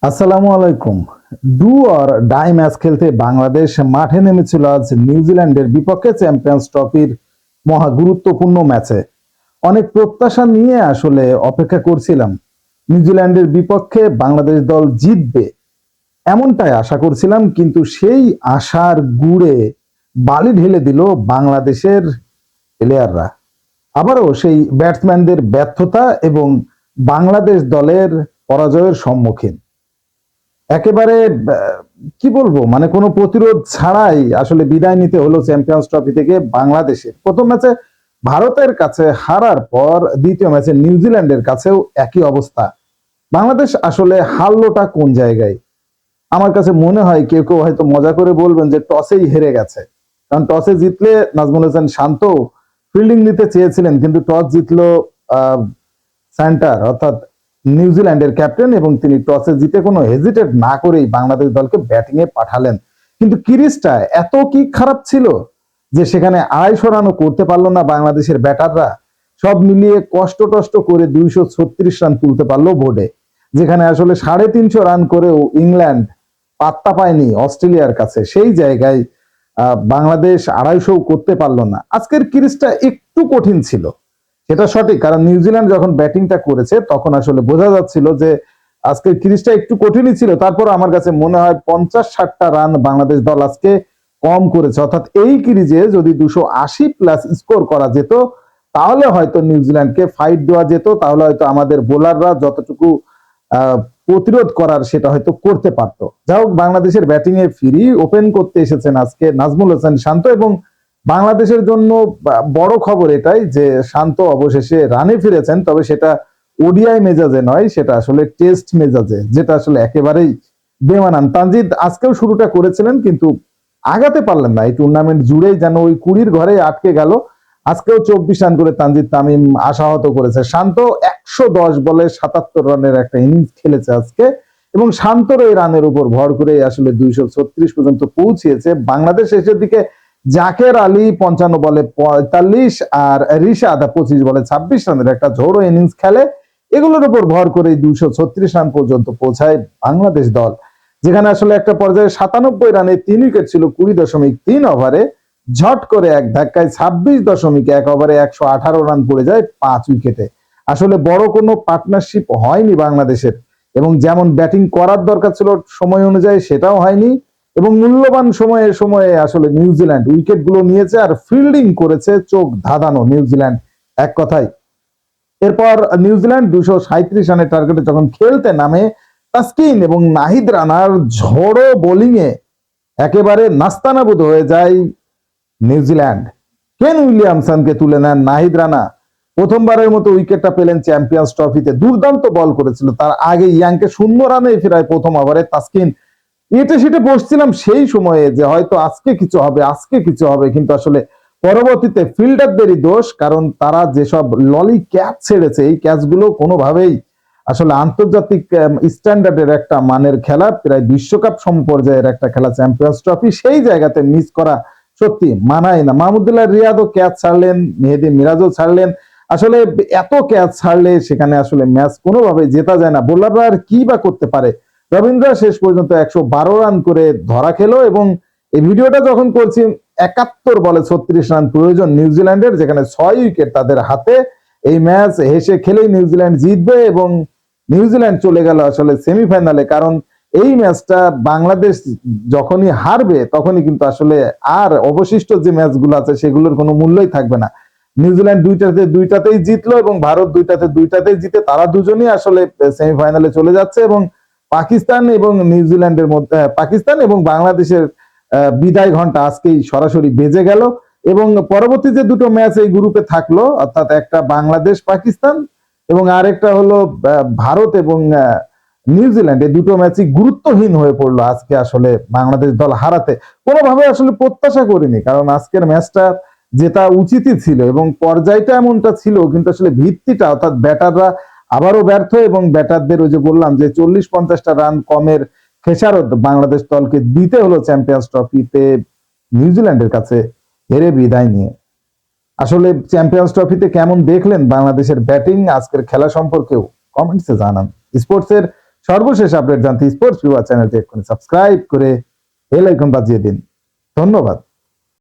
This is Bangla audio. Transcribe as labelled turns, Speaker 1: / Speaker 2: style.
Speaker 1: আসসালামু আলাইকুম। ডু অর ডাই ম্যাচ খেলতে বাংলাদেশ মাঠে নেমেছিল আজ নিউজিল্যান্ডের বিপক্ষে চ্যাম্পিয়ন্স ট্রফির মহা গুরুত্বপূর্ণ ম্যাচে। অনেক প্রত্যাশা নিয়ে আসলে অপেক্ষা করছিলাম নিউজিল্যান্ডের বিপক্ষে বাংলাদেশ দল জিতবে, এমনটাই আশা করছিলাম। কিন্তু সেই আশার গুড়ে বালি ঢেলে দিল বাংলাদেশের প্লেয়াররা। আবারও সেই ব্যাটসম্যানদের ব্যর্থতা এবং বাংলাদেশ দলের পরাজয়ের সম্মুখীন। একেবারে কি বলবো, মানে কোনো প্রতিরোধ ছাড়াই আসলে বিদায় নিতে হলো চ্যাম্পিয়ন্স ট্রফি থেকে বাংলাদেশের। প্রথম ম্যাচে ভারতের কাছে হারার পর দ্বিতীয় ম্যাচে নিউজিল্যান্ডের কাছেও একই অবস্থা। বাংলাদেশ আসলে হারলোটা কোন জায়গায়? আমার কাছে মনে হয় কেউ কেউ হয়তো মজা করে বলবেন যে টসেই হেরে গেছে, কারণ টসে জিতলে নাজমুল হাসান শান্ত ফিল্ডিং নিতে চেয়েছিলেন, কিন্তু টস জিতলো সেন্টার অর্থাৎ নিউজিল্যান্ডের ক্যাপ্টেন, এবং তিনি টসে জিতে কোনো হেজিটেট না করেই বাংলাদেশ দলকে ব্যাটিং এ পাঠালেন। কিন্তু কিরিসটা এত কি খারাপ ছিল যে সেখানে 250 রানও করতে পারলো না বাংলাদেশের ব্যাটাররা। সব মিলিয়ে কষ্ট টষ্ট করে 236 রান তুলতে পারলো বোর্ডে, যেখানে আসলে 350 রান করেও ইংল্যান্ড পাত্তা পায়নি অস্ট্রেলিয়ার কাছে। সেই জায়গায় বাংলাদেশ 250 করতে পারলো না। আজকের কিরিসটা একটু কঠিন ছিল, সেটা সঠিক, কারণ নিউজিল্যান্ড যখন ব্যাটিংটা করেছে তখন আসলে বোঝা যাচ্ছিল যে আজকের ক্রিজটা একটু কঠিনই ছিল। তারপর আমার কাছে মনে হয় 50-60টা রান বাংলাদেশ দল আজকে কম করেছে। অর্থাৎ এই ক্রিজে যদি 280 প্লাস স্কোর করা যেত তাহলে হয়তো নিউজিল্যান্ডকে ফাইট দেওয়া যেত, তাহলে হয়তো আমাদের বোলাররা যতটুকু প্রতিরোধ করার সেটা হয়তো করতে পারত। যাই হোক, বাংলাদেশের ব্যাটিং এ ফিরি ওপেন করতে এসেছেন আজকে নাজমুল হাসান শান্ত, এবং বাংলাদেশের জন্য বড় খবর এটাই যে শান্ত অবশেষে রানে ফিরেছেন, তবে সেটা ওডিআই মেজাজে নয়, সেটা আসলে টেস্ট মেজাজে, যেটা আসলে একেবারেই বেমানান। তানজিদ আজকেও শুরুটা করেছিলেন কিন্তু আগাতে পারলেন না। এই টুর্নামেন্ট জুড়েই যেন ওই 20 ঘরে আটকে গেল। আজকেও 24 রান করে তানজিদ তামিম আশাহত করেছে। শান্ত 110 বলে 77 রানের একটা ইনিংস খেলেছে আজকে, এবং শান্তর এই রানের উপর ভর করে আসলে 236 পর্যন্ত পৌঁছিয়েছে বাংলাদেশ। শেষের দিকে জাকের আলী 55 বলে 45 আর রিশাদ 25 বলে 26 রানের একটা ঝোড়ো ইনিংস খেলে। এগুলোর উপর ভর করে 236 রান পর্যন্ত পৌঁছায় বাংলাদেশ দল, যেখানে আসলে একটা পর্যায়ে 97 রানে 3 উইকেট ছিল 20.3 ওভারে। ঝট করে এক ধাক্কায় 26.1 ওভারে 118 রান পড়ে যায় 5 উইকেটে। আসলে বড় কোনো পার্টনারশিপ হয়নি বাংলাদেশের, এবং যেমন ব্যাটিং করার দরকার ছিল সময় অনুযায়ী সেটাও হয়নি, এবং মূল্যবান সময়ে সময়ে আসলে নিউজিল্যান্ড উইকেট গুলো নিয়েছে আর ফিল্ডিং করেছে চোখ ধাঁধানো নিউজিল্যান্ড, এক কথায়। এরপর নিউজিল্যান্ড 237 রানের টার্গেটে যখন খেলতে নামে, তাসকিন এবং নাহিদ রানার ঝড়ো বোলিং এ একেবারে নাস্তানাবুদ হয়ে যায় নিউজিল্যান্ড। কেন উইলিয়ামসনকে তুলে নেন নাহিদ রানা। প্রথমবারের মতো উইকেটটা পেলেন চ্যাম্পিয়ন্স ট্রফিতে। দুর্দান্ত বল করেছিল, তার আগে ইয়াংকে 0 রানে ফেরায় প্রথম ওভারে তাসকিন। এটা সেটা বসছিলাম সেই সময়ে যে হয়তো আজকে কিছু হবে, আজকে কিছু হবে, কিন্তু আসলে পরবর্তীতে ফিল্ডারদেরই দোষ, কারণ তারা যেসব ললি ক্যাচ ছেড়েছে এই ক্যাচগুলো কোনোভাবেই আসলে আন্তর্জাতিক স্ট্যান্ডার্ডের একটা মানের খেলা, প্রায় বিশ্বকাপ সমপর্যায়ের একটা খেলা চ্যাম্পিয়ন্স ট্রফি, সেই জায়গাতে মিস করা সত্যি মানায় না। মাহমুদুল্লাহ রিয়াদও ক্যাচ ছাড়লেন, মেহেদী মিরাজও ছাড়লেন। আসলে এত ক্যাচ ছাড়লে সেখানে আসলে ম্যাচ কোনোভাবে জেতা যায় না। বোলাররা আর কি বা করতে পারে। রবীন্দ্র শেষ পর্যন্ত 112 রান করে ধরা খেলো, এবং এই ভিডিওটা যখন করছি 71 বলে 36 রান প্রয়োজন নিউজিল্যান্ডের, যেখানে 6 উইকেট তাদের হাতে। এই ম্যাচ হেসে খেলেই নিউজিল্যান্ড জিতবে এবং নিউজিল্যান্ড চলে গেল আসলে সেমিফাইনালে। কারণ এই ম্যাচটা বাংলাদেশ যখনই হারবে তখনই কিন্তু আসলে আর অবশিষ্ট যে ম্যাচগুলো আছে সেগুলোর কোনো মূল্যই থাকবে না। নিউজিল্যান্ড দুইটাতেই জিতলো, এবং ভারত দুইটাতেই জিতে তারা দুজনই আসলে সেমিফাইনালে চলে যাচ্ছে, এবং পাকিস্তান এবং নিউজিল্যান্ডের মধ্যে, পাকিস্তান এবং বাংলাদেশের বিদায় ঘন্টা আজকেই সরাসরি বেজে গেল। এবং পরবর্তী যে দুটো ম্যাচ এই গ্রুপে থাকলো, অর্থাৎ একটা বাংলাদেশ পাকিস্তান এবং আরেকটা হলো ভারত এবং নিউজিল্যান্ড, এই দুটো ম্যাচই গুরুত্বহীন হয়ে পড়লো আজকে আসলে বাংলাদেশ দল হারাতে। কোনোভাবে আসলে প্রত্যাশা করিনি, কারণ আজকের ম্যাচটা জেতা উচিতই ছিল এবং পর্যায়টা এমনটা ছিল, কিন্তু আসলে ভিত্তিটা অর্থাৎ ব্যাটাররা আবারও ব্যর্থ, এবং ব্যাটারদের ওই যে বললাম যে 40-50টা রান কমের খেসারত বাংলাদেশ দলকে দিতে হলো চ্যাম্পিয়ন্স ট্রফিতে নিউজিল্যান্ডের কাছে হেরে বিদায় নিয়ে। আসলে চ্যাম্পিয়ন্স ট্রফিতে কেমন দেখলেন বাংলাদেশের ব্যাটিং, আজকের খেলা সম্পর্কেও কমেন্টসে জানান। স্পোর্টসের সর্বশেষ আপডেট জানতে স্পোর্টস ফিভার চ্যানেলটি এক্ষুনি সাবস্ক্রাইব করে বেল আইকন বাজিয়ে দিন। ধন্যবাদ।